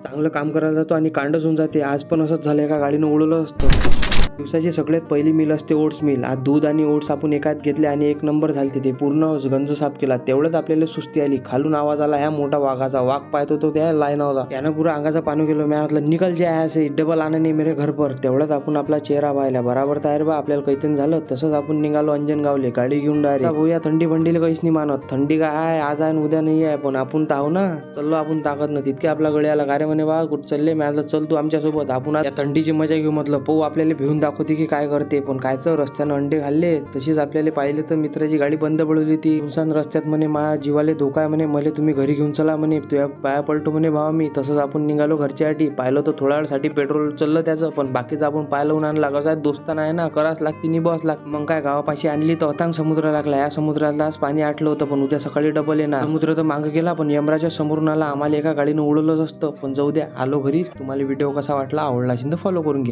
चांगलं काम करायला जातो आणि कांडच होऊन जाते. आज पण असंच झालं, एका गाडीनं उडवलं असतं. दिवसाची सगळ्यात पहिली मिल असते ओट्स मिल. आज दूध आणि ओट्स आपण एकात घेतले आणि एक नंबर झालते. ते पूर्ण गंज साफ केला. तेवढंच आपल्याला सुस्ती आली. खालून आवाज आला ह्या मोठा वाघाचा. वाघ पाहतो तो त्या लाईनावला. त्यानं पुरा अंगाचा पाणी गेलो. मी म्हटलं निकल जे आहे असे डबल आणा नाही मेरे घर पर. तेवढंच आपण आपला चेहरा पाहिला. बराबर तयार बा आपल्याला काहीतरी झालं. तसंच आपण निघालो अंजनगावले गाडी घेऊन डायरेक्ट. भाऊया थंडी बंडीला काहीच नाही मानत. थंडी काय आहे आज आहे उद्या नाही आहे, पण आपण ताव ना चाललो आपण ताकद ना तितके आपला गळ्याला गारे म्हणे बा कुठं चालले. मी आता चल तू आमच्यासोबत. आपण या थंडीची मजा घेऊ म्हटलं. पाहू आपल्याला भिवून दाखवते की काय करते. पण कायचं रस्त्यानं अंडे खाल्ले. तशीच आपल्याला पाहिले तर मित्राची गाडी बंद पडवली ती. सुनसान रस्त्यात म्हणे मा जीवाले धोका आहे म्हणे. मला तुम्ही घरी घेऊन चला म्हणे. तुझ्या पाया पलटो म्हणे भावा मी. तसंच आपण निघालो घरच्यासाठी. पाहिलं तर थोड्या वेळसाठी पेट्रोल चाललं त्याचं, पण बाकीचं आपण पाय लावून आणला. कसं आहे दोस्ताना आहे ना कराच लागते निभावच लागते. मग काय गावापाशी आणली तर अथांग समुद्र लागला. या समुद्राला आज पाणी आटलं होतं, पण उद्या सकाळी डबल येणार. समुद्र तर मागं गेला पण यमराच्या समोरून आला. आम्हाला एका गाडीनं उडवलंच असतं, पण जाऊ द्या आलो घरी. तुम्हाला व्हिडिओ कसा वाटला आवडला असेल तर फॉलो करून घ्या.